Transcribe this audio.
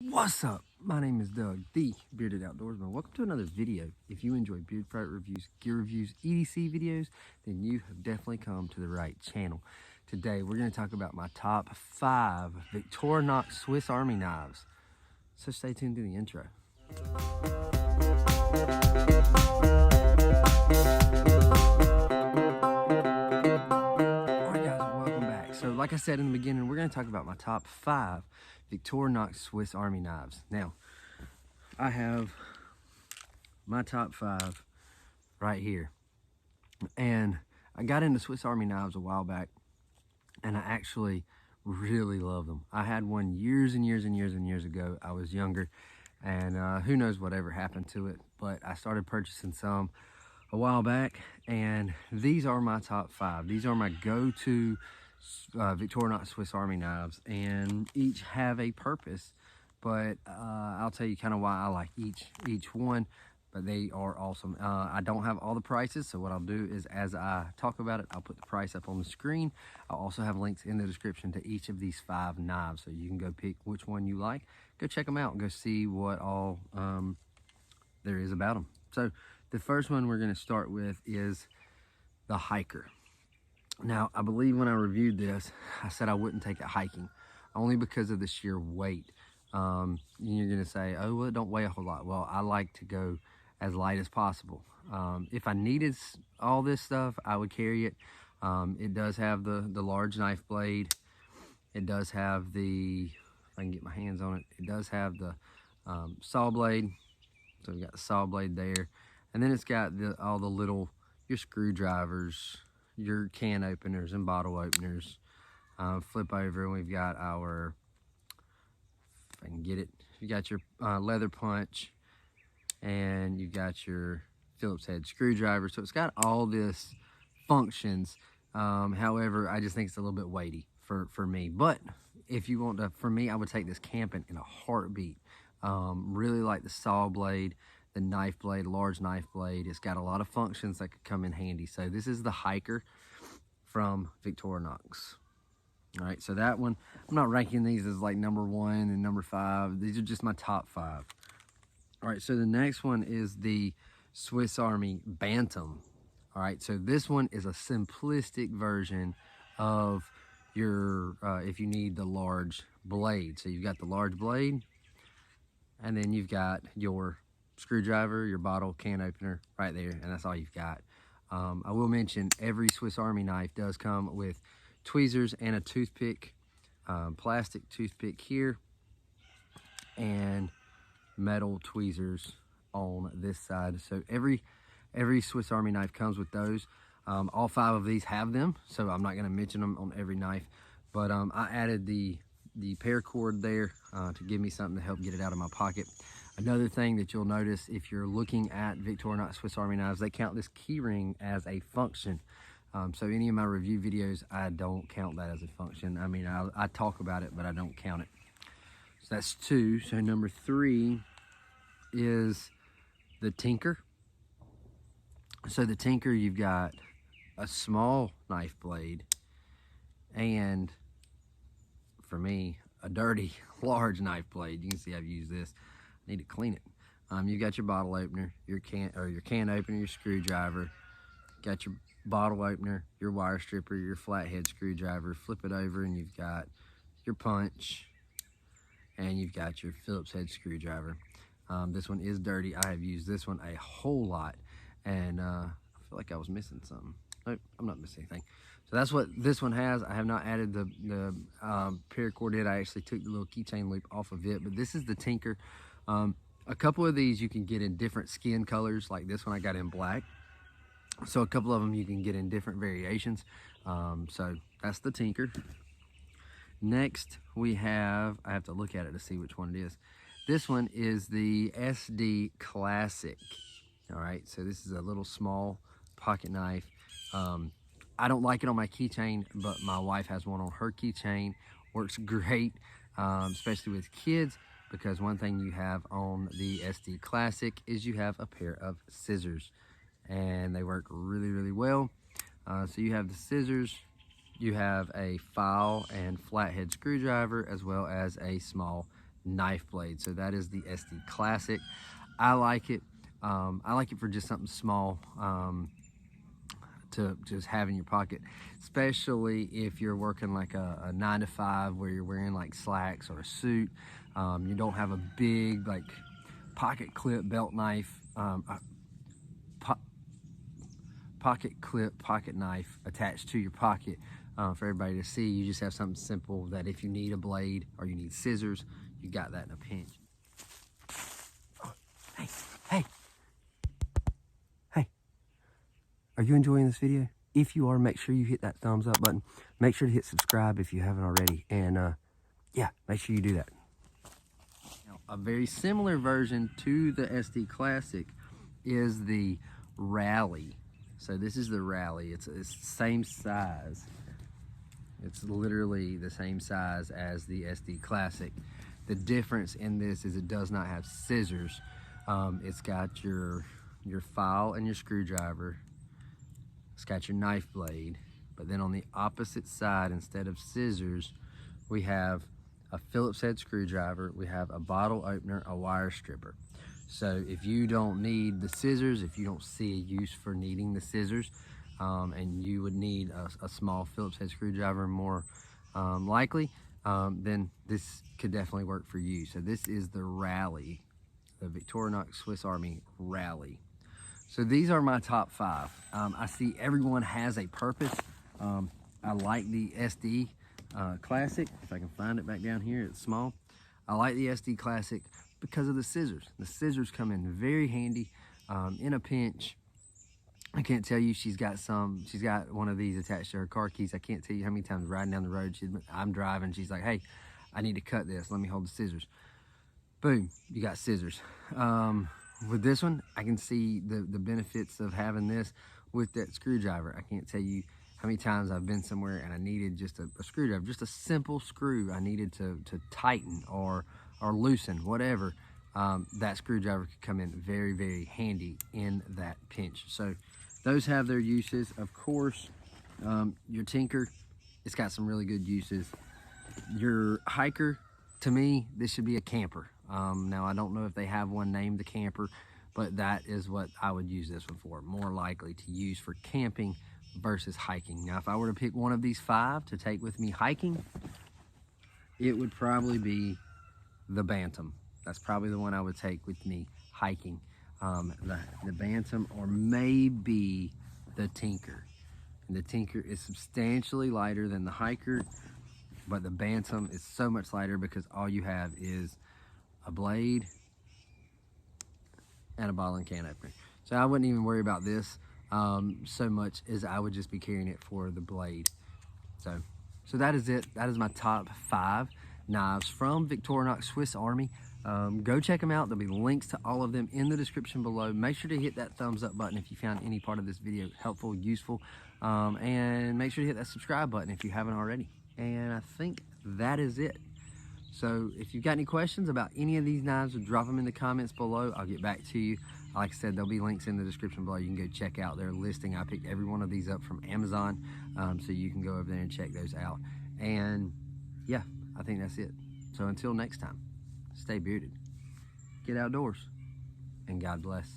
What's up? My name is Doug, the Bearded Outdoorsman. Welcome to another video. If you enjoy beard product reviews, gear reviews, EDC videos, then you have definitely come to the right channel. Today, we're going to talk about my top 5 Victorinox Swiss Army knives. So stay tuned to the intro. Alright guys, welcome back. So like I said in the beginning, we're going to talk about my top 5 Victorinox Swiss Army knives. Now, I have my top 5 right here. And I got into Swiss Army knives a while back, and I actually really love them. I had one years and years and years and years ago. I was younger, and who knows whatever happened to it, but I started purchasing some a while back, and these are my top 5. These are my go-to Victorinox Swiss Army knives, and each have a purpose, but I'll tell you kind of why I like each one, but they are awesome. I don't have all the prices, so what I'll do is as I talk about it, I'll put the price up on the screen. I'll also have links in the description to each of these 5 knives, so you can go pick which one you like. Go check them out and go see what all there is about them. So the first one we're going to start with is the Hiker. Now, I believe when I reviewed this, I said I wouldn't take it hiking, only because of the sheer weight. You're going to say, oh, well, it don't weigh a whole lot. Well, I like to go as light as possible. If I needed all this stuff, I would carry it. It does have the large knife blade. It does have the, if I can get my hands on it, it does have the saw blade. So we got the saw blade there. And then it's got all the little, your screwdrivers, your can openers and bottle openers. Flip over and we've got our, if I can get it, you got your leather punch, and you got your Phillips head screwdriver. So it's got all this functions. However, I just think it's a little bit weighty for me. But if you want to, for me, I would take this camping in a heartbeat. Really like the saw blade, the knife blade, large knife blade. It's got a lot of functions that could come in handy. So this is the Hiker from Victorinox. All right, so that one, I'm not ranking these as like number 1 and number 5. These are just my top 5. All right, so the next one is the Swiss Army Bantam. All right, so this one is a simplistic version of your, if you need the large blade. So you've got the large blade, and then you've got your screwdriver, your bottle, can opener right there, and that's all you've got. I will mention every Swiss Army knife does come with tweezers and a toothpick, plastic toothpick here, and metal tweezers on this side. So every Swiss Army knife comes with those. All 5 of these have them, so I'm not going to mention them on every knife, but I added the paracord there to give me something to help get it out of my pocket. Another thing that you'll notice if you're looking at Victorinox Swiss Army knives, they count this key ring as a function. So any of my review videos, I don't count that as a function. I mean, I talk about it, but I don't count it. So that's 2. So number 3 is the Tinker. So the Tinker, you've got a small knife blade, and for me, a dirty, large knife blade. You can see I've used this. I need to clean it. You got your bottle opener, your can opener, your screwdriver. Got your bottle opener, your wire stripper, your flathead screwdriver. Flip it over, and you've got your punch, and you've got your Phillips head screwdriver. This one is dirty. I have used this one a whole lot, and I feel like I was missing something. Nope, I'm not missing anything. So that's what this one has. I have not added the paracord in. I actually took the little keychain loop off of it, but this is the Tinker. A couple of these you can get in different skin colors, like this one I got in black. So a couple of them you can get in different variations. So that's the Tinker. Next we have, I have to look at it to see which one it is. This one is the SD Classic. All right, so this is a little small pocket knife. I don't like it on my keychain, but my wife has one on her keychain. Works great, especially with kids, because one thing you have on the SD Classic is you have a pair of scissors, and they work really, really well. So you have the scissors, you have a file and flathead screwdriver, as well as a small knife blade. So that is the SD Classic. I like it. I like it for just something small to just have in your pocket, especially if you're working like a 9 to 5 where you're wearing like slacks or a suit. You don't have a big like pocket clip belt knife, pocket clip pocket knife attached to your pocket for everybody to see. You just have something simple that if you need a blade or you need scissors, you got that in a pinch. Oh, hey, are you enjoying this video? If you are, make sure you hit that thumbs up button. Make sure to hit subscribe if you haven't already, and yeah, make sure you do that. Now, a very similar version to the SD Classic is the Rally. So this is the Rally. It's the same size. It's literally the same size as the SD Classic. The difference in this is it does not have scissors. It's got your file and your screwdriver. It's got your knife blade. But then on the opposite side, instead of scissors, we have a Phillips head screwdriver. We have a bottle opener, a wire stripper. So if you don't need the scissors, if you don't see a use for needing the scissors, and you would need a small Phillips head screwdriver more likely, then this could definitely work for you. So this is the Rally, the Victorinox Swiss Army Rally. So these are my top 5. I see everyone has a purpose. I like the SD Classic. If I can find it back down here, it's small. I like the SD Classic because of the scissors. The scissors come in very handy in a pinch. I can't tell you, she's got one of these attached to her car keys. I can't tell you how many times riding down the road, I'm driving, she's like, hey, I need to cut this, let me hold the scissors. Boom, you got scissors. With this one, I can see the benefits of having this with that screwdriver. I can't tell you how many times I've been somewhere and I needed just a screwdriver, just a simple screw I needed to tighten or loosen, whatever. That screwdriver could come in very, very handy in that pinch. So those have their uses. Of course, your Tinker, it's got some really good uses. Your Hiker, to me, this should be a camper. Now, I don't know if they have one named the Camper, but that is what I would use this one for. More likely to use for camping versus hiking. Now, if I were to pick one of these 5 to take with me hiking, it would probably be the Bantam. That's probably the one I would take with me hiking. The Bantam, or maybe the Tinker. And the Tinker is substantially lighter than the Hiker, but the Bantam is so much lighter because all you have is a blade and a bottle and can opener. So I wouldn't even worry about this so much as I would just be carrying it for the blade. So that is it. That is my top 5 knives from Victorinox Swiss Army. Go check them out. There'll be links to all of them in the description below. Make sure to hit that thumbs up button if you found any part of this video helpful, useful, and make sure to hit that subscribe button if you haven't already. And I think that is it. So if you've got any questions about any of these knives, drop them in the comments below. I'll get back to you. Like I said, there'll be links in the description below. You can go check out their listing. I picked every one of these up from Amazon, so you can go over there and check those out. And yeah, I think that's it. So until next time, stay bearded, get outdoors, and God bless.